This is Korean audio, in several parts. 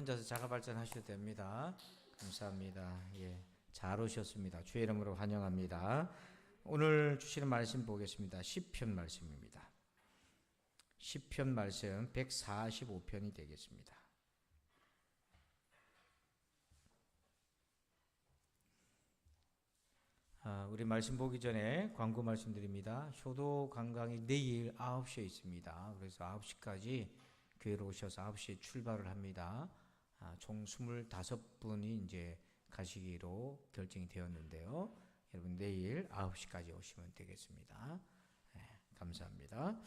혼자서 자가 발전하셔도 됩니다. 감사합니다. 예, 잘 오셨습니다. 주의 이름으로 환영합니다. 오늘 주시는 말씀 보겠습니다. 시편 말씀입니다. 시편 말씀 145편이 되겠습니다. 우리 말씀 보기 전에 광고 말씀드립니다. 효도 관광이 내일 9시에 있습니다. 그래서 9시까지 교회로 오셔서 9시에 출발을 합니다. 총 25분이 이제 가시기로 결정이 되었는데요. 여러분 내일 9시까지 오시면 되겠습니다. 네, 감사합니다.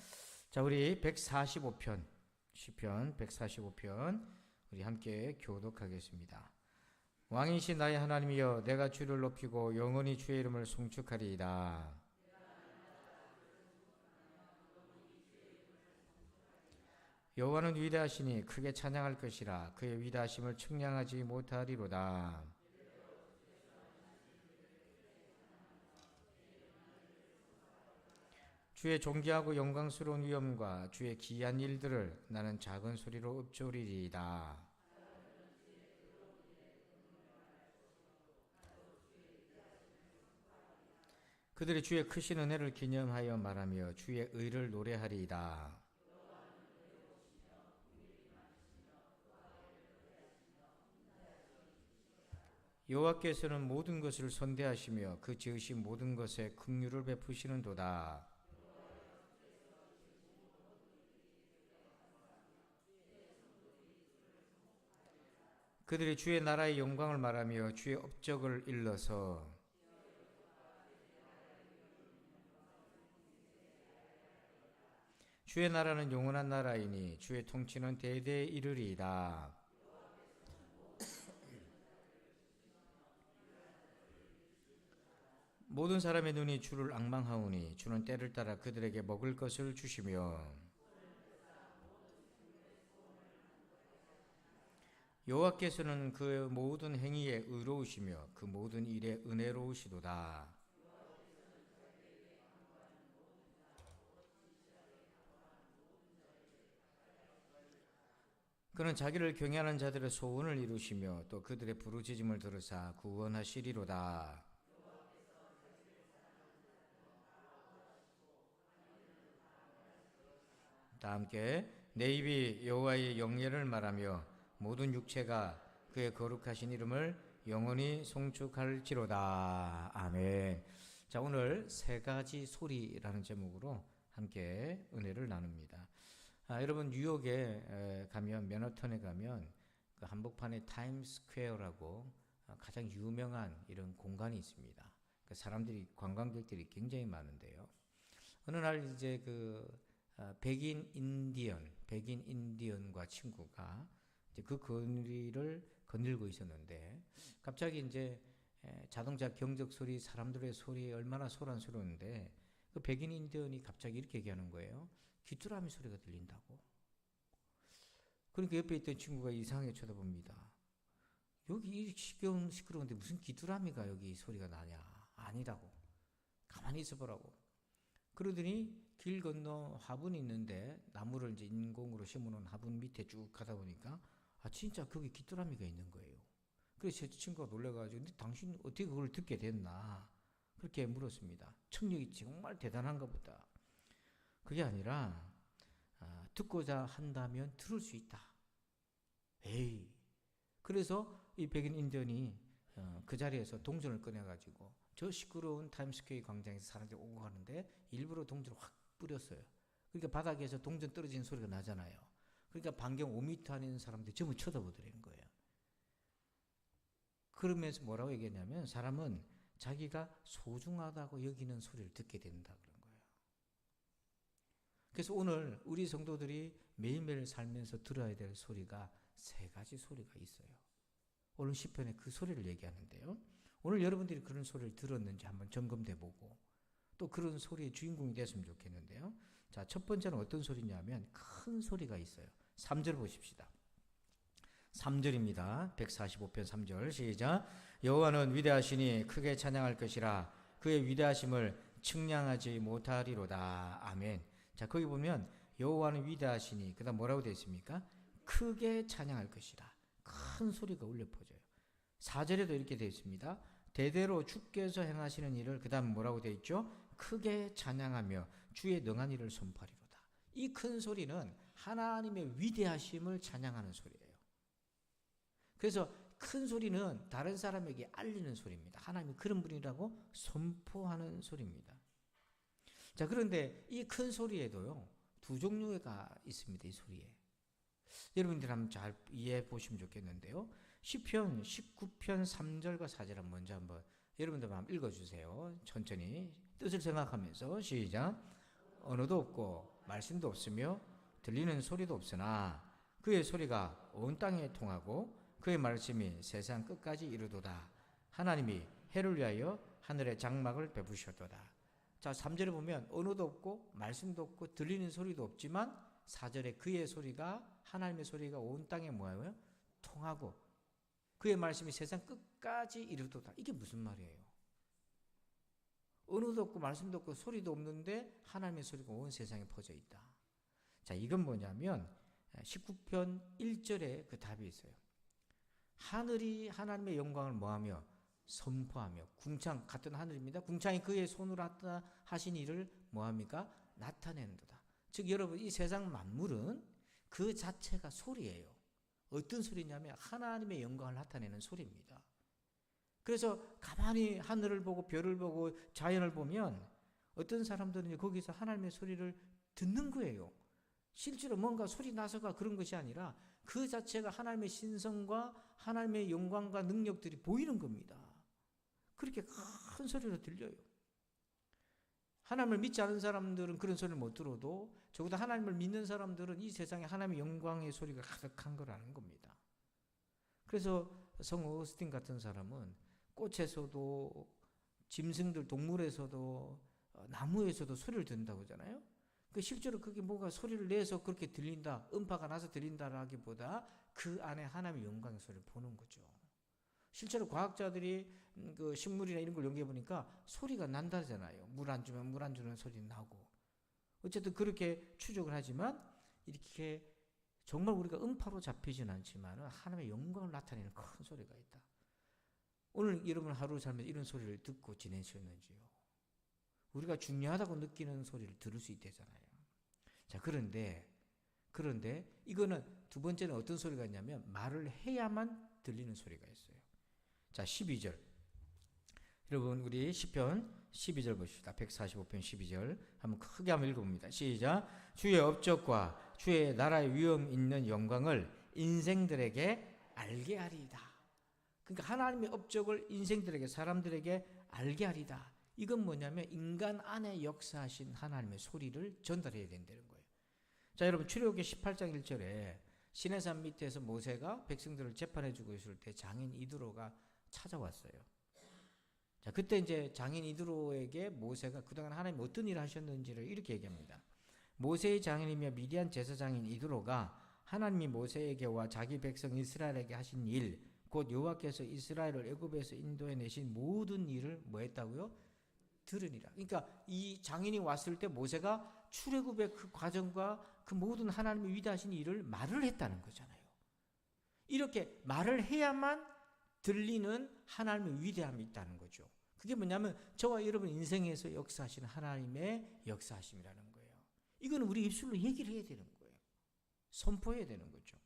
자, 우리 145편, 시편 145편 우리 함께 교독하겠습니다. 왕이신 나의 하나님이여, 내가 주를 높이고 영원히 주의 이름을 송축하리이다. 여호와는 위대하시니 크게 찬양할 것이라. 그의 위대하심을 측량하지 못하리로다. 주의 존귀하고 영광스러운 위엄과 주의 기이한 일들을 나는 작은 소리로 읊조리리이다. 그들이 주의 크신 은혜를 기념하여 말하며 주의 의를 노래하리이다. 여호와께서는 모든 것을 선대하시며 그 지으신 모든 것에 긍휼을 베푸시는도다. 그들이 주의 나라의 영광을 말하며 주의 업적을 일러서 주의 나라는 영원한 나라이니 주의 통치는 대대에 이르리이다. 모든 사람의 눈이 주를 앙망하오니 주는 때를 따라 그들에게 먹을 것을 주시며 여호와께서는 그 모든 행위에 의로우시며 그 모든 일에 은혜로우시도다. 그는 자기를 경외하는 자들의 소원을 이루시며 또 그들의 부르짖음을 들으사 구원하시리로다. 다 함께 내 입이 여호와의 영예를 말하며 모든 육체가 그의 거룩하신 이름을 영원히 송축할지로다. 아멘. 자, 오늘 세 가지 소리라는 제목으로 함께 은혜를 나눕니다. 여러분 뉴욕에 가면, 맨하탄에 가면 그 한복판에 타임스퀘어라고 가장 유명한 이런 공간이 있습니다. 그 사람들이, 관광객들이 굉장히 많은데요. 어느 날 이제 백인 인디언과 친구가 이제 그 거리를 거닐고 있었는데 갑자기 이제 자동차 경적 소리, 사람들의 소리 얼마나 소란스러운데 그 백인 인디언이 갑자기 이렇게 얘기하는 거예요. 귀뚜라미 소리가 들린다고. 그러니까 옆에 있던 친구가 이상하게 쳐다봅니다. 여기 시끄러운데 무슨 귀뚜라미가 여기 소리가 나냐. 아니라고. 가만히 있어보라고. 그러더니 길 건너 화분이 있는데 나무를 이제 인공으로 심어놓은 화분 밑에 쭉 가다 보니까 진짜 거기 귀뚜라미가 있는 거예요. 그래서 제 친구가 놀라가지고 근데 당신 어떻게 그걸 듣게 됐나 그렇게 물었습니다. 청력이 정말 대단한가 보다. 그게 아니라 듣고자 한다면 들을 수 있다. 에이. 그래서 이 백인 인디언이 그 자리에서 동전을 꺼내가지고 저 시끄러운 타임스퀘어 광장에서 사람들이 오고 가는데 일부러 동전을 확 뿌렸어요. 그러니까 바닥에서 동전 떨어지는 소리가 나잖아요. 그러니까 반경 5m 안에 있는 사람들이 전부 쳐다보더라는 거예요. 그러면서 뭐라고 얘기했냐면 사람은 자기가 소중하다고 여기는 소리를 듣게 된다 그런 거예요. 그래서 오늘 우리 성도들이 매일매일 살면서 들어야 될 소리가 세 가지 소리가 있어요. 오늘 시편에 그 소리를 얘기하는데요. 오늘 여러분들이 그런 소리를 들었는지 한번 점검돼 보고 또 그런 소리의 주인공이 됐으면 좋겠는데요. 자, 첫 번째는 어떤 소리냐면 큰 소리가 있어요. 3절 보십시다. 3절입니다. 145편 3절 시작. 여호와는 위대하시니 크게 찬양할 것이라. 그의 위대하심을 측량하지 못하리로다. 아멘. 자, 거기 보면 여호와는 위대하시니 그다음 뭐라고 되어 있습니까? 크게 찬양할 것이라. 큰 소리가 울려 퍼져요. 4절에도 이렇게 되어 있습니다. 대대로 주께서 행하시는 일을, 그 다음 뭐라고 되어 있죠? 크게 찬양하며 주의 능한 일을 선포하리로다. 이 큰 소리는 하나님의 위대하심을 찬양하는 소리예요. 그래서 큰 소리는 다른 사람에게 알리는 소리입니다. 하나님이 그런 분이라고 선포하는 소리입니다. 자, 그런데 이 큰 소리에도요, 두 종류가 있습니다. 이 소리에. 여러분들 한번 잘 이해해 보시면 좋겠는데요. 시편 19편 3절과 4절 먼저 한번 여러분들 한번 읽어주세요. 천천히 뜻을 생각하면서 시작. 언어도 없고 말씀도 없으며 들리는 소리도 없으나 그의 소리가 온 땅에 통하고 그의 말씀이 세상 끝까지 이르도다. 하나님이 해를 위하여 하늘의 장막을 베푸셨도다. 자, 3절에 보면 언어도 없고 말씀도 없고 들리는 소리도 없지만 4절에 그의 소리가, 하나님의 소리가 온 땅에 뭐예요? 통하고 그의 말씀이 세상 끝까지 이르도다. 이게 무슨 말이에요? 언어도 없고 말씀도 없고 소리도 없는데 하나님의 소리가 온 세상에 퍼져 있다. 자, 이건 뭐냐면 19편 1절에 그 답이 있어요. 하늘이 하나님의 영광을 뭐하며? 선포하며. 궁창 같은 하늘입니다. 궁창이 그의 손으로 하신 일을 뭐합니까? 나타내는도다. 즉 여러분, 이 세상 만물은 그 자체가 소리예요. 어떤 소리냐면 하나님의 영광을 나타내는 소리입니다. 그래서 가만히 하늘을 보고 별을 보고 자연을 보면 어떤 사람들은 거기서 하나님의 소리를 듣는 거예요. 실제로 뭔가 소리 나서가 그런 것이 아니라 그 자체가 하나님의 신성과 하나님의 영광과 능력들이 보이는 겁니다. 그렇게 큰 소리로 들려요. 하나님을 믿지 않은 사람들은 그런 소리를 못 들어도 적어도 하나님을 믿는 사람들은 이 세상에 하나님의 영광의 소리가 가득한 거라는 겁니다. 그래서 성 어거스틴 같은 사람은 꽃에서도 짐승들, 동물에서도 나무에서도 소리를 듣는다고 하잖아요. 실제로 그게 뭐가 소리를 내서 그렇게 들린다, 음파가 나서 들린다라기보다 그 안에 하나님의 영광의 소리를 보는 거죠. 실제로 과학자들이 그 식물이나 이런 걸 연구해 보니까 소리가 난다잖아요. 물 안 주면 물 안 주는 소리 나고. 어쨌든 그렇게 추적을 하지만 이렇게 정말 우리가 음파로 잡히지는 않지만 하나님의 영광을 나타내는 큰 소리가 있다. 오늘 여러분 하루 살면서 이런 소리를 듣고 지내셨는지요? 우리가 중요하다고 느끼는 소리를 들을 수 있다잖아요. 자, 그런데 이거는 두 번째는 어떤 소리가 있냐면 말을 해야만 들리는 소리가 있어요. 자, 12절. 여러분 우리 시편 12절 보십시다. 145편 12절 한번 크게 한번 읽어봅니다. 시작. 주의 업적과 주의 나라의 위엄 있는 영광을 인생들에게 알게 하리이다. 그러니까 하나님의 업적을 인생들에게, 사람들에게 알게 하리다. 이건 뭐냐면 인간 안에 역사하신 하나님의 소리를 전달해야 된다는 거예요. 자, 여러분 출애굽기 18장 1절에 시내산 밑에서 모세가 백성들을 재판해주고 있을 때 장인 이드로가 찾아왔어요. 자, 그때 이제 장인 이드로에게 모세가 그동안 하나님 어떤 일을 하셨는지를 이렇게 얘기합니다. 모세의 장인이며 미디안 제사장인 이드로가 하나님이 모세에게와 자기 백성 이스라엘에게 하신 일, 곧 여호와께서 이스라엘을 애굽에서 인도해 내신 모든 일을 뭐 했다고요? 들으니라. 그러니까 이 장인이 왔을 때 모세가 출애굽의 그 과정과 그 모든 하나님의 위대하신 일을 말을 했다는 거잖아요. 이렇게 말을 해야만 들리는 하나님의 위대함이 있다는 거죠. 그게 뭐냐면 저와 여러분 인생에서 역사하시는 하나님의 역사하심이라는 거예요. 이거는 우리 입술로 얘기를 해야 되는 거예요. 선포해야 되는 거죠.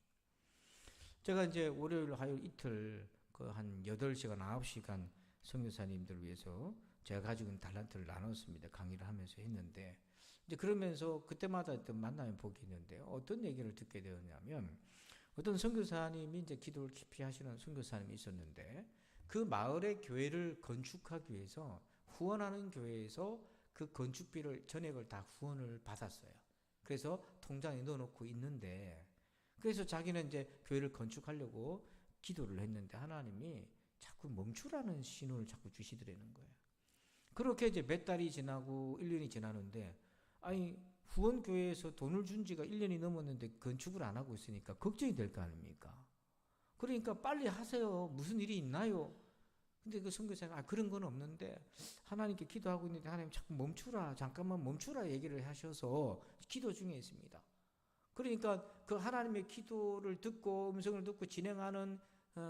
제가 이제 월요일, 화요일 이틀 그 한 8시간, 9시간 선교사님들을 위해서 제가 가지고 있는 달란트를 나눴습니다. 강의를 하면서 했는데 이제 그러면서 그때마다 어떤 만남의 복이 있는데 어떤 얘기를 듣게 되었냐면 어떤 선교사님이 이제 기도를 깊이 하시는 선교사님이 있었는데 그 마을의 교회를 건축하기 위해서 후원하는 교회에서 그 건축비를 전액을 다 후원을 받았어요. 그래서 통장에 넣어놓고 있는데 그래서 자기는 이제 교회를 건축하려고 기도를 했는데 하나님이 자꾸 멈추라는 신호를 자꾸 주시더라는 거예요. 그렇게 이제 몇 달이 지나고 1년이 지나는데 아니 후원교회에서 돈을 준 지가 1년이 넘었는데 건축을 안 하고 있으니까 걱정이 될 거 아닙니까? 그러니까 빨리 하세요. 무슨 일이 있나요? 근데 그 선교사가 그런 건 없는데 하나님께 기도하고 있는데 하나님 자꾸 멈추라, 잠깐만 멈추라 얘기를 하셔서 기도 중에 있습니다. 그러니까 그 하나님의 기도를 듣고 음성을 듣고 진행하는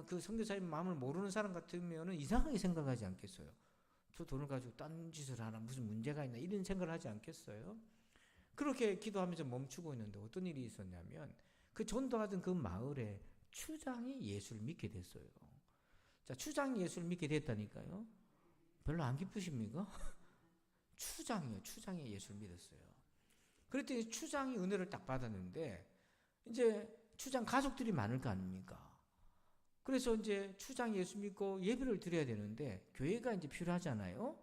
그 선교사의 마음을 모르는 사람 같으면 이상하게 생각하지 않겠어요? 저 돈을 가지고 딴 짓을 하나, 무슨 문제가 있나, 이런 생각을 하지 않겠어요? 그렇게 기도하면서 멈추고 있는데 어떤 일이 있었냐면 그 전도하던 그 마을에 추장이 예수를 믿게 됐어요. 자, 추장이 예수를 믿게 됐다니까요. 별로 안 기쁘십니까? 추장이 예수를 믿었어요. 그랬더니 추장이 은혜를 딱 받았는데 이제 추장 가족들이 많을 거 아닙니까? 그래서 이제 추장이 예수 믿고 예배를 드려야 되는데 교회가 이제 필요하잖아요.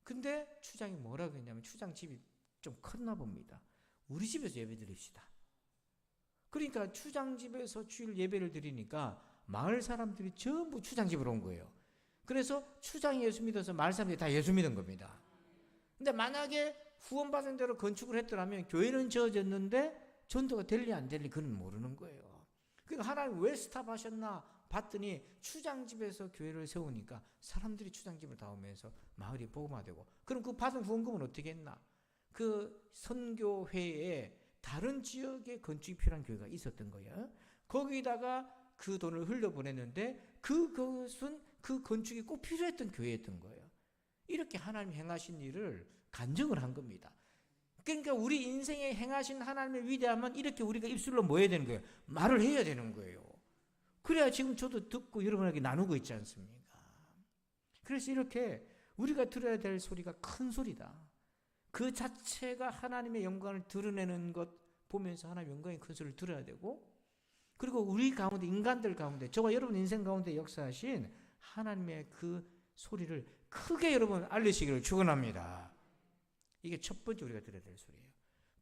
근데 추장이 뭐라고 했냐면 추장 집이 좀 컸나 봅니다. 우리 집에서 예배 드립시다. 그러니까 추장 집에서 주일 예배를 드리니까 마을 사람들이 전부 추장 집으로 온 거예요. 그래서 추장이 예수 믿어서 마을 사람들이 다 예수 믿은 겁니다. 근데 만약에 후원받은 대로 건축을 했더라면 교회는 지어졌는데 전도가 될리 안 될리 그는 모르는 거예요. 그러니까 하나님 왜 스탑하셨나 봤더니 추장집에서 교회를 세우니까 사람들이 추장집을 다 오면서 마을이 복음화되고, 그럼 그 받은 후원금은 어떻게 했나? 그 선교회에 다른 지역에 건축이 필요한 교회가 있었던 거예요. 거기다가 그 돈을 흘려보냈는데 그것은 그 건축이 꼭 필요했던 교회였던 거예요. 이렇게 하나님이 행하신 일을 간증을 한 겁니다. 그러니까 우리 인생에 행하신 하나님의 위대함은 이렇게 우리가 입술로 뭐 해야 되는 거예요? 말을 해야 되는 거예요. 그래야 지금 저도 듣고 여러분에게 나누고 있지 않습니까? 그래서 이렇게 우리가 들어야 될 소리가 큰 소리다. 그 자체가 하나님의 영광을 드러내는 것 보면서 하나님의 영광의 큰 소리를 들어야 되고, 그리고 우리 가운데, 인간들 가운데, 저와 여러분 인생 가운데 역사하신 하나님의 그 소리를 크게 여러분 알리시기를 축원합니다. 이게 첫 번째 우리가 들어야 될 소리예요.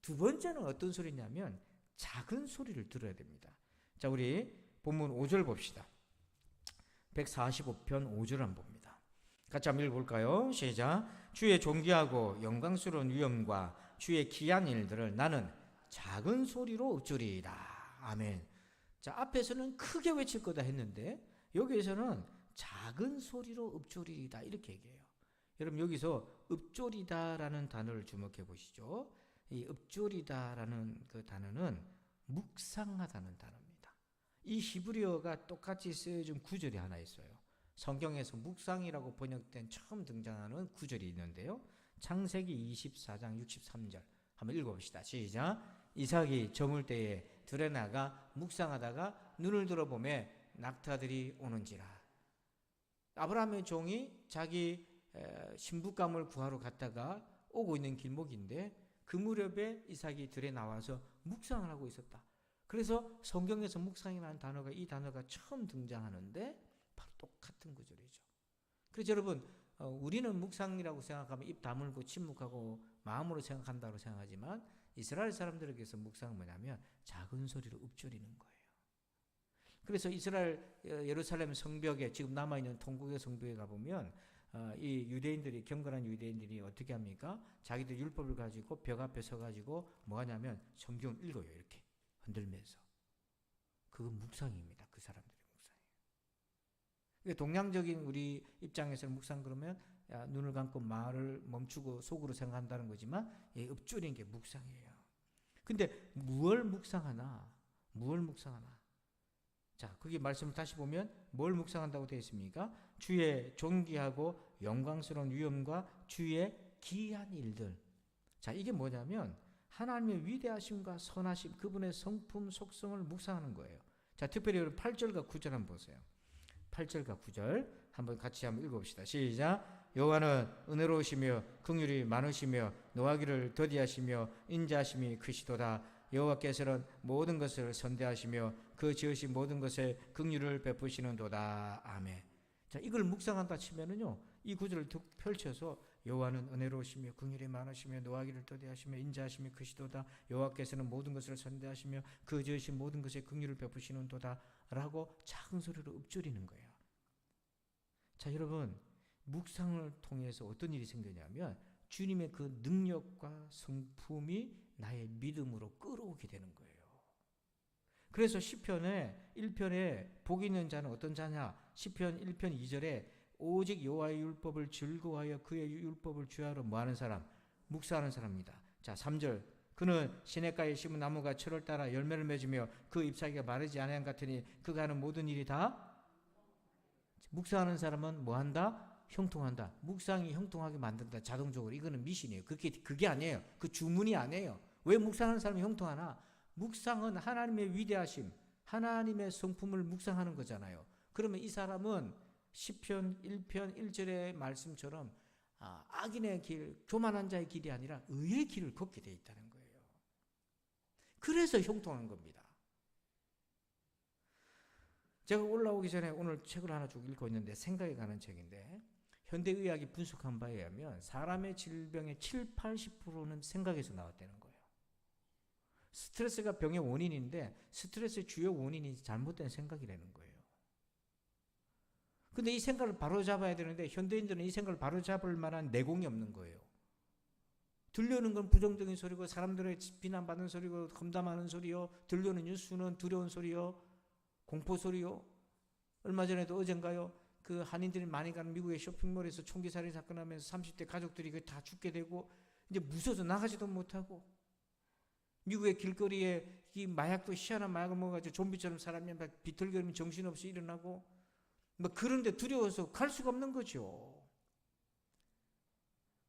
두 번째는 어떤 소리냐면 작은 소리를 들어야 됩니다. 자, 우리 본문 5절 봅시다. 145편 5절 한번 봅니다. 같이 한번 읽어볼까요? 시작. 주의 존귀하고 영광스러운 위엄과 주의 기한 일들을 나는 작은 소리로 읊조리이다. 아멘. 자, 앞에서는 크게 외칠 거다 했는데 여기에서는 작은 소리로 읊조리이다 이렇게 얘기해요. 여러분 여기서 읊조리다라는 단어를 주목해 보시죠. 이 읊조리다라는 그 단어는 묵상하다는 단어입니다. 이 히브리어가 똑같이 쓰여진 구절이 하나 있어요. 성경에서 묵상이라고 번역된 처음 등장하는 구절이 있는데요. 창세기 24장 63절 한번 읽어봅시다. 시작. 이삭이 저물 때에 들에 나가 묵상하다가 눈을 들어보매 낙타들이 오는지라. 아브라함의 종이 자기 신부감을 구하러 갔다가 오고 있는 길목인데 그 무렵에 이삭이 들에 나와서 묵상을 하고 있었다. 그래서 성경에서 묵상이라는 단어가, 이 단어가 처음 등장하는데 바로 똑같은 구절이죠. 그래서 여러분 우리는 묵상이라고 생각하면 입 다물고 침묵하고 마음으로 생각한다고 생각하지만 이스라엘 사람들에게서 묵상은 뭐냐면 작은 소리로 읊조리는 거예요. 그래서 이스라엘 예루살렘 성벽에 지금 남아있는 통곡의 성벽에 가보면 이 유대인들이, 경건한 유대인들이 어떻게 합니까? 자기들 율법을 가지고 벽 앞에 서가지고 뭐 하냐면 성경을 읽어요. 이렇게 흔들면서. 그건 묵상입니다. 그 사람들의 묵상이에요. 동양적인 우리 입장에서는 묵상 그러면 눈을 감고 말을 멈추고 속으로 생각한다는 거지만 읊조리는 게 묵상이에요. 근데 무엇을 묵상하나? 자, 거기 말씀을 다시 보면 뭘 묵상한다고 되어 있습니까? 주의 존귀하고 영광스러운 위엄과 주의 기이한 일들. 자, 이게 뭐냐면 하나님의 위대하심과 선하심, 그분의 성품 속성을 묵상하는 거예요. 자, 특별히 여러분 8절과 9절 한번 보세요. 8절과 9절 한번 같이 한번 읽어봅시다. 시작. 여호와는 은혜로우시며 긍휼이 많으시며 노하기를 더디하시며 인자하심이 크시도다. 여호와께서는 모든 것을 선대하시며 그 지으신 모든 것에 긍휼을 베푸시는도다. 아멘. 자, 이걸 묵상한다 치면은요, 이 구절을 펼쳐서 여호와는 은혜로우시며 긍휼이 많으시며 노하기를 더디하시며 인자하심이 크시도다. 여호와께서는 모든 것을 선대하시며 그 지으신 모든 것에 긍휼을 베푸시는도다라고 작은 소리로 읊조리는 거예요. 자, 여러분 묵상을 통해서 어떤 일이 생기냐면 주님의 그 능력과 성품이 나의 믿음으로 끌어오게 되는 거예요. 그래서 시편에 1편에 복 있는 자는 어떤 자냐? 시편 1편 2절에 오직 여호와의 율법을 즐거워하여 그의 율법을 주야로 뭐하는 사람? 묵상하는 사람입니다. 자, 3절 그는 시냇가에 심은 나무가 철을 따라 열매를 맺으며 그 잎사귀가 마르지 아니한 같으니 그가 하는 모든 일이 다 묵상하는 사람은 뭐한다? 형통한다. 묵상이 형통하게 만든다. 자동적으로. 이거는 미신이에요. 그게 아니에요. 그 주문이 아니에요. 왜 묵상하는 사람이 형통하나? 묵상은 하나님의 위대하심, 하나님의 성품을 묵상하는 거잖아요. 그러면 이 사람은 시편 1편 1절의 말씀처럼 악인의 길, 교만한 자의 길이 아니라 의의 길을 걷게 돼 있다는 거예요. 그래서 형통한 겁니다. 제가 올라오기 전에 오늘 책을 하나 쭉 읽고 있는데 생각에 관한 책인데 현대의학이 분석한 바에 의하면 사람의 질병의 7, 80%는 생각에서 나왔다는 거예요. 스트레스가 병의 원인인데 스트레스의 주요 원인이 잘못된 생각이라는 거예요. 근데 이 생각을 바로잡아야 되는데 현대인들은 이 생각을 바로잡을 만한 내공이 없는 거예요. 들려오는 건 부정적인 소리고 사람들의 비난받는 소리고 험담하는 소리요. 들려오는 뉴스는 두려운 소리요. 공포 소리요. 얼마 전에도 어젠가요. 그 한인들이 많이 가는 미국의 쇼핑몰에서 총기 살인 사건 하면서 30대 가족들이 다 죽게 되고 이제 무서워서 나가지도 못하고 미국의 길거리에 이 마약도 희한한 마약을 먹어가지고 좀비처럼 사람이 비틀거리면 정신없이 일어나고 뭐 그런데 두려워서 갈 수가 없는 거죠.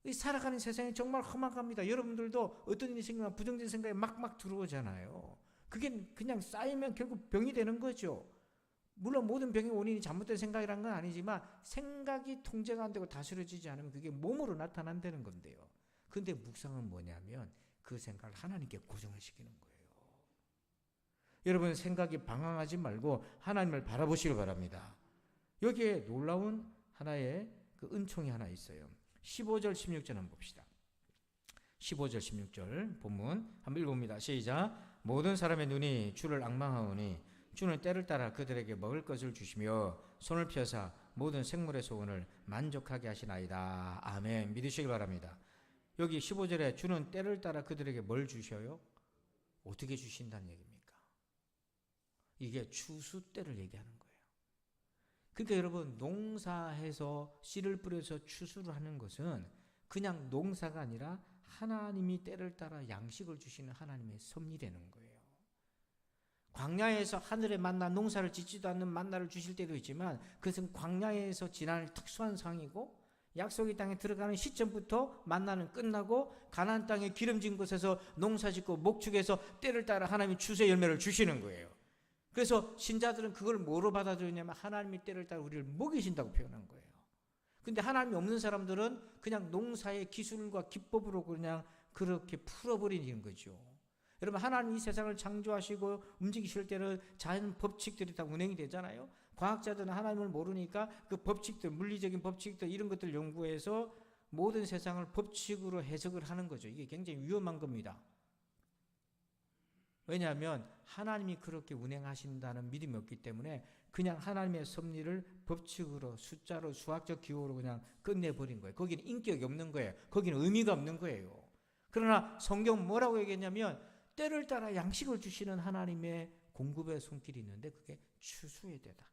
이 살아가는 세상이 정말 험악합니다. 여러분들도 어떤 일이 생기면 부정적인 생각이 막 들어오잖아요. 그게 그냥 쌓이면 결국 병이 되는 거죠. 물론 모든 병의 원인이 잘못된 생각이란 건 아니지만 생각이 통제가 안 되고 다스려지지 않으면 그게 몸으로 나타난다는 건데요. 근데 묵상은 뭐냐면 그 생각을 하나님께 고정을 시키는 거예요. 여러분 생각이 방황하지 말고 하나님을 바라보시길 바랍니다. 여기에 놀라운 하나의 그 은총이 하나 있어요. 15절 16절 한번 봅시다. 15절 16절 본문 한번 읽어봅니다. 시작. 모든 사람의 눈이 주를 앙망하오니 주는 때를 따라 그들에게 먹을 것을 주시며 손을 펴사 모든 생물의 소원을 만족하게 하시나이다. 아멘. 믿으시길 바랍니다. 여기 15절에 주는 때를 따라 그들에게 뭘 주셔요? 어떻게 주신다는 얘기입니까? 이게 추수 때를 얘기하는 거예요. 그러니까 여러분 농사해서 씨를 뿌려서 추수를 하는 것은 그냥 농사가 아니라 하나님이 때를 따라 양식을 주시는 하나님의 섭리라는 거예요. 광야에서 하늘의 만나 농사를 짓지도 않는 만나를 주실 때도 있지만 그것은 광야에서 지날 특수한 상황이고 약속의 땅에 들어가는 시점부터 만나는 끝나고 가나안 땅에 기름진 곳에서 농사 짓고 목축해서 때를 따라 하나님이 추수의 열매를 주시는 거예요. 그래서 신자들은 그걸 뭐로 받아들이냐면 하나님이 때를 따라 우리를 먹이신다고 표현한 거예요. 근데 하나님이 없는 사람들은 그냥 농사의 기술과 기법으로 그냥 그렇게 풀어버리는 거죠. 여러분 하나님 이 세상을 창조하시고 움직이실 때는 자연 법칙들이 다 운행이 되잖아요. 과학자들은 하나님을 모르니까 그 법칙들, 물리적인 법칙들 이런 것들 연구해서 모든 세상을 법칙으로 해석을 하는 거죠. 이게 굉장히 위험한 겁니다. 왜냐하면 하나님이 그렇게 운행하신다는 믿음이 없기 때문에 그냥 하나님의 섭리를 법칙으로 숫자로 수학적 기호로 그냥 끝내버린 거예요. 거기는 인격이 없는 거예요. 거기는 의미가 없는 거예요. 그러나 성경은 뭐라고 얘기했냐면 때를 따라 양식을 주시는 하나님의 공급의 손길이 있는데 그게 추수의 때다.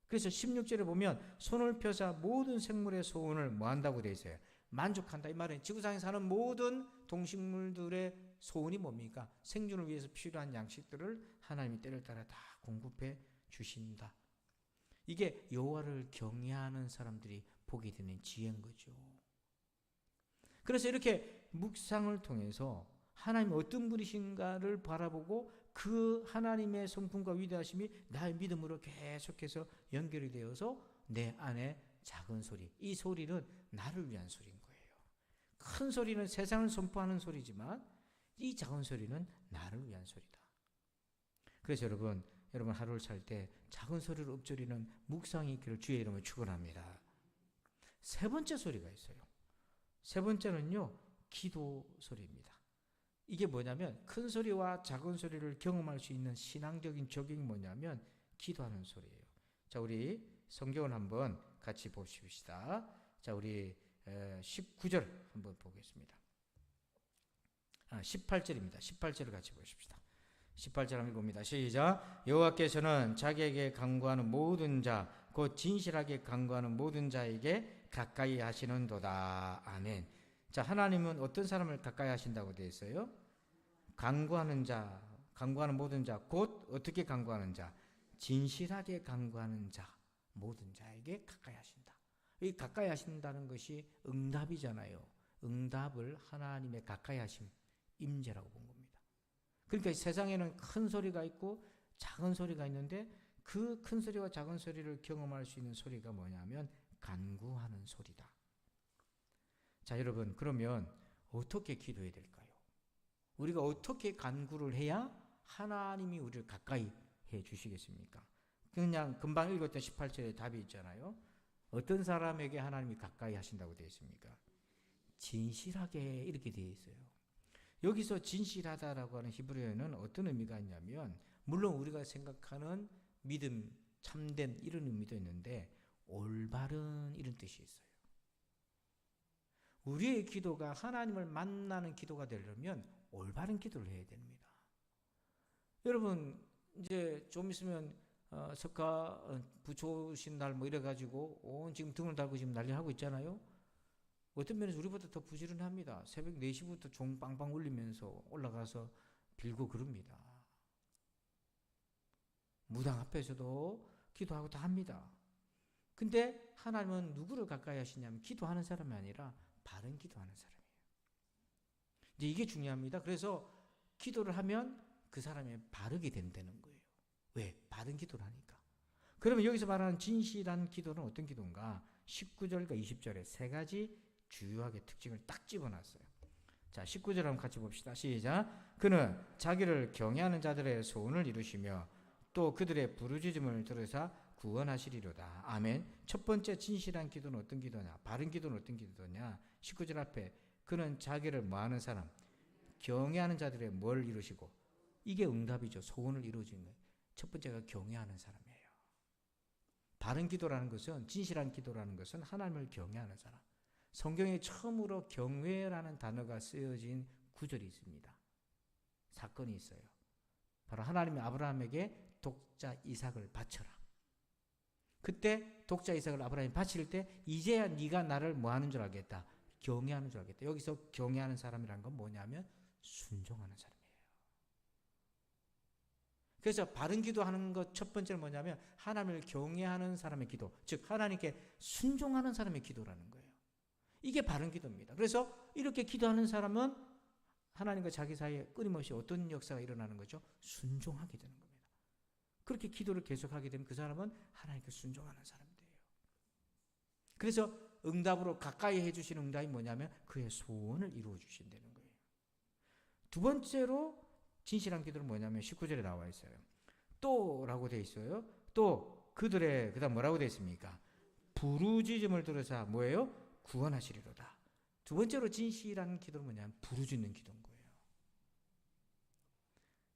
그래서 16절에 보면 손을 펴사 모든 생물의 소원을 뭐 한다고 되어 있어요? 만족한다. 이 말은 지구상에 사는 모든 동식물들의 소원이 뭡니까? 생존을 위해서 필요한 양식들을 하나님이 때를 따라 다 공급해 주신다. 이게 여호와를 경외하는 사람들이 보게 되는 지혜인 거죠. 그래서 이렇게 묵상을 통해서 하나님 어떤 분이신가를 바라보고 그 하나님의 성품과 위대하심이 나의 믿음으로 계속해서 연결이 되어서 내 안에 작은 소리, 이 소리는 나를 위한 소리인 거예요. 큰 소리는 세상을 선포하는 소리지만 이 작은 소리는 나를 위한 소리다. 그래서 여러분 하루를 살 때 작은 소리로 읊조리는 묵상이 있기를 주의 이름으로 축원합니다. 세 번째 소리가 있어요. 세 번째는요, 기도 소리입니다. 이게 뭐냐면 큰 소리와 작은 소리를 경험할 수 있는 신앙적인 적용이 뭐냐면 기도하는 소리예요. 자, 우리 성경을 한번 같이 보십시다. 자, 우리 19절 한번 보겠습니다. 18절입니다. 18절을 같이 보십시다. 18절 한번 봅니다. 시작. 여호와께서는 자기에게 간구하는 모든 자, 곧 진실하게 간구하는 모든 자에게 가까이 하시는도다. 아멘. 자, 하나님은 어떤 사람을 가까이 하신다고 되어 있어요? 간구하는 자, 간구하는 모든 자, 곧 어떻게 간구하는 자, 진실하게 간구하는 자, 모든 자에게 가까이 하신다. 이 가까이 하신다는 것이 응답이잖아요. 응답을 하나님의 가까이 하심, 임재라고 본 겁니다. 그러니까 세상에는 큰 소리가 있고 작은 소리가 있는데 그 큰 소리와 작은 소리를 경험할 수 있는 소리가 뭐냐면 간구하는 소리다. 자, 여러분, 그러면 어떻게 기도해야 될까요? 우리가 어떻게 간구를 해야 하나님이 우리를 가까이 해 주시겠습니까? 그냥 금방 읽었던 18절에 답이 있잖아요. 어떤 사람에게 하나님이 가까이 하신다고 되어 있습니까? 진실하게 이렇게 되어 있어요. 여기서 진실하다라고 하는 히브리어는 어떤 의미가 있냐면 물론 우리가 생각하는 믿음, 참된 이런 의미도 있는데 올바른 이런 뜻이 있어요. 우리의 기도가 하나님을 만나는 기도가 되려면 올바른 기도를 해야 됩니다. 여러분 이제 좀 있으면 석가 부초신 날 뭐 이래가지고 온 지금 등을 달고 지금 난리하고 있잖아요. 어떤 면에서 우리보다 더 부지런합니다. 새벽 4시부터 종 빵빵 울리면서 올라가서 빌고 그럽니다. 무당 앞에서도 기도하고 다 합니다. 근데 하나님은 누구를 가까이 하시냐면 기도하는 사람이 아니라 바른 기도하는 사람이에요. 이제 이게 중요합니다. 그래서 기도를 하면 그 사람이 바르게 된다는 거예요. 왜? 바른 기도를 하니까. 그러면 여기서 말하는 진실한 기도는 어떤 기도인가? 19절과 20절에 세 가지 주요하게 특징을 딱 집어놨어요. 자, 19절 한번 같이 봅시다. 시작. 그는 자기를 경외하는 자들의 소원을 이루시며 또 그들의 부르짖음을 들으사 구원하시리로다. 아멘. 첫 번째 진실한 기도는 어떤 기도냐? 바른 기도는 어떤 기도냐? 19절 앞에 그는 자기를 뭐하는 사람? 경외하는 자들의 뭘 이루시고? 이게 응답이죠. 소원을 이루어지는 거예요. 첫 번째가 경외하는 사람이에요. 바른 기도라는 것은, 진실한 기도라는 것은 하나님을 경외하는 사람. 성경에 처음으로 경외라는 단어가 쓰여진 구절이 있습니다. 사건이 있어요. 바로 하나님이 아브라함에게 독자 이삭을 바쳐라. 그때 독자 이삭을 아브라함이 바칠 때 이제야 네가 나를 뭐 하는 줄 알겠다. 경외하는 줄 알겠다. 여기서 경외하는 사람이란 건 뭐냐면 순종하는 사람이에요. 그래서 바른 기도하는 것 첫 번째는 뭐냐면 하나님을 경외하는 사람의 기도, 즉 하나님께 순종하는 사람의 기도라는 거예요. 이게 바른 기도입니다. 그래서 이렇게 기도하는 사람은 하나님과 자기 사이에 끊임없이 어떤 역사가 일어나는 거죠? 순종하게 되는 겁니다. 그렇게 기도를 계속하게 되면 그 사람은 하나님께 순종하는 사람이 돼요. 그래서 응답으로 가까이 해주시는 응답이 뭐냐면 그의 소원을 이루어 주신다는 거예요. 두 번째로 진실한 기도는 뭐냐면 19절에 나와 있어요. 또라고 되어 있어요. 또 그들의 그다음 뭐라고 되어 있습니까? 부르짖음을 들으사 뭐예요? 구원하시리로다. 두 번째로 진실한 기도는 뭐냐면 부르짖는 기도인 거예요.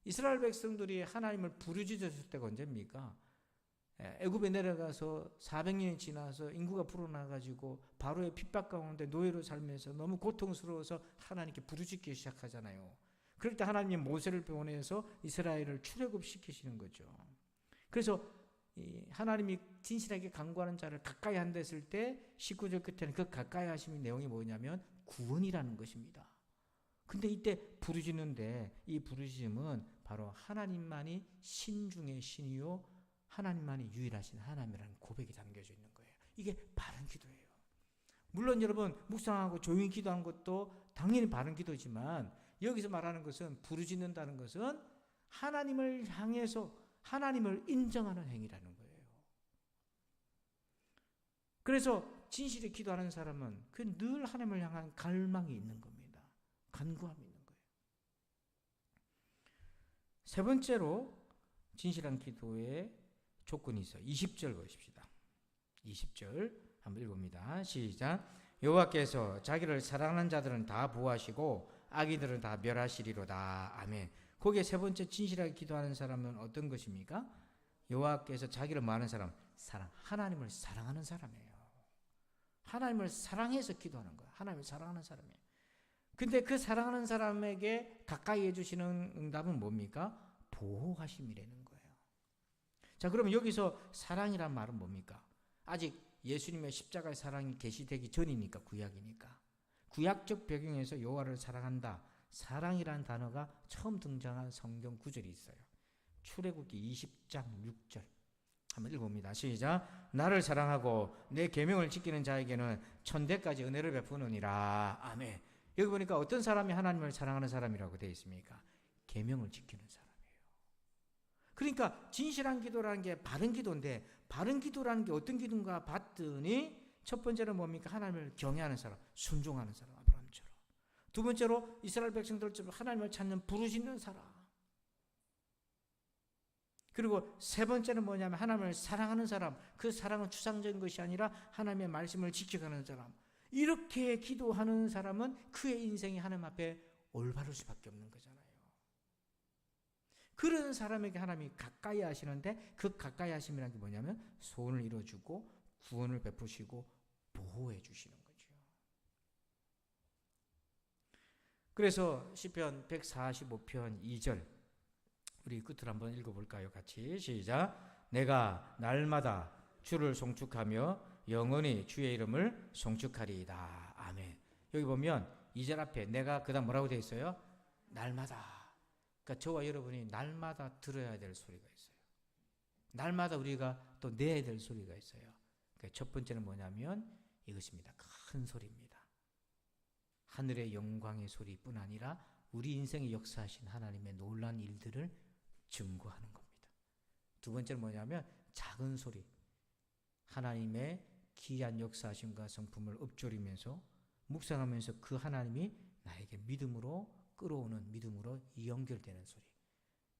이스라엘 백성들이 하나님을 부르짖었을 때가 언제입니까? 애굽에 내려가서 400년이 지나서 인구가 불어나가지고 바로의 핍박 가운데 노예로 살면서 너무 고통스러워서 하나님께 부르짖기 시작하잖아요. 그럴 때 하나님이 모세를 보내서 이스라엘을 출애굽시키시는 거죠. 그래서 하나님이 진실하게 간구하는 자를 가까이 한댔을 때 19절 끝에는 그 가까이 하심의 내용이 뭐냐면 구원이라는 것입니다. 근데 이때 부르짖는데 이 부르짖음은 바로 하나님만이 신 중의 신이요 하나님만이 유일하신 하나님이라는 고백이 담겨져 있는 거예요. 이게 바른 기도예요. 물론 여러분 묵상하고 조용히 기도하는 것도 당연히 바른 기도지만 여기서 말하는 것은 부르짖는다는 것은 하나님을 향해서 하나님을 인정하는 행위라는 거예요. 그래서 진실히 기도하는 사람은 그 늘 하나님을 향한 갈망이 있는 겁니다. 간구함이 있는 거예요. 세 번째로 진실한 기도의 조건이 있어요. 20절 보십시다. 20절 한번 읽어봅니다. 시작. 여호와께서 자기를 사랑하는 자들은 다 보호하시고 악인들은 다 멸하시리로다. 아멘. 거기에 세 번째 진실하게 기도하는 사람은 어떤 것입니까? 여호와께서 자기를 뭐하는 사람? 하나님을 사랑하는 사람이에요. 하나님을 사랑해서 기도하는 거예요. 하나님을 사랑하는 사람이에요. 근데 그 사랑하는 사람에게 가까이 해주시는 응답은 뭡니까? 보호하심이라는 거예요. 자, 그러면 여기서 사랑이란 말은 뭡니까? 아직 예수님의 십자가의 사랑이 계시되기 전이니까, 구약이니까. 구약적 배경에서 여호와를 사랑한다, 사랑이라는 단어가 처음 등장한 성경 구절이 있어요. 출애굽기 20장 6절 한번 읽어봅니다. 시작. 나를 사랑하고 내 계명을 지키는 자에게는 천대까지 은혜를 베푸느니라. 아멘. 여기 보니까 어떤 사람이 하나님을 사랑하는 사람이라고 되어 있습니까? 계명을 지키는 사람이에요. 그러니까 진실한 기도라는 게 바른 기도인데, 바른 기도라는 게 어떤 기도인가 봤더니 첫 번째는 뭡니까? 하나님을 경외하는 사람, 순종하는 사람, 아브라함처럼. 두 번째로 이스라엘 백성들처럼 하나님을 찾는 부르짖는 사람. 그리고 세 번째는 뭐냐면 하나님을 사랑하는 사람. 그 사랑은 추상적인 것이 아니라 하나님의 말씀을 지켜가는 사람. 이렇게 기도하는 사람은 그의 인생이 하나님 앞에 올바를 수밖에 없는 거잖아요. 그런 사람에게 하나님이 가까이 하시는데, 그 가까이 하심이라는 게 뭐냐면 소원을 이루어주고 구원을 베푸시고 보호해 주시는 거죠. 그래서 시편 145편 2절 우리 끝을 한번 읽어볼까요? 같이 시작. 내가 날마다 주를 송축하며 영원히 주의 이름을 송축하리이다. 아멘. 여기 보면 2절 앞에 내가 그다음 뭐라고 되어 있어요? 날마다. 그러니까 저와 여러분이 날마다 들어야 될 소리가 있어요. 날마다 우리가 또 내야 될 소리가 있어요. 그러니까 첫 번째는 뭐냐면 이것입니다. 큰 소리입니다. 하늘의 영광의 소리뿐 아니라 우리 인생에 역사하신 하나님의 놀라운 일들을 증거하는 겁니다. 두 번째는 뭐냐면 작은 소리. 하나님의 기이한 역사하심과 성품을 읊조리면서 묵상하면서 그 하나님이 나에게 믿음으로 끌어오는, 믿음으로 연결되는 소리.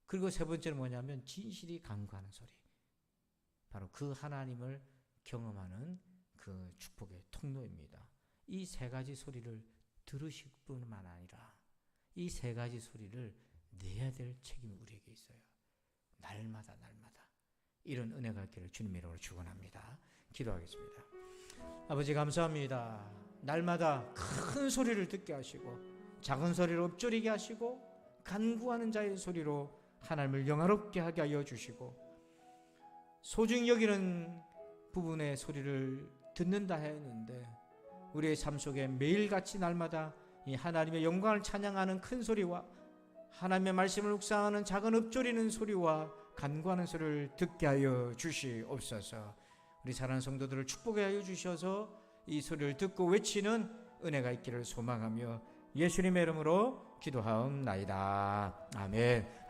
그리고 세 번째는 뭐냐면 진실이 간구하는 소리. 바로 그 하나님을 경험하는 그 축복의 통로입니다. 이 세 가지 소리를 들으실 뿐만 아니라 이 세 가지 소리를 내야 될 책임이 우리에게 있어요. 날마다 이런 은혜가 있기를 주님의 이름으로 축원합니다. 기도하겠습니다. 아버지 감사합니다. 날마다 큰 소리를 듣게 하시고 작은 소리로 읊조리게 하시고 간구하는 자의 소리로 하나님을 영화롭게 하게 하여 주시고 소중히 여기는 부분의 소리를 듣는다 했는데 우리의 삶 속에 매일같이 날마다 이 하나님의 영광을 찬양하는 큰 소리와 하나님의 말씀을 묵상하는 작은 읊조리는 소리와 간구하는 소리를 듣게 하여 주시옵소서. 우리 사랑하는 성도들을 축복해 하여 주셔서 이 소리를 듣고 외치는 은혜가 있기를 소망하며 예수님의 이름으로 기도하옵나이다. 아멘.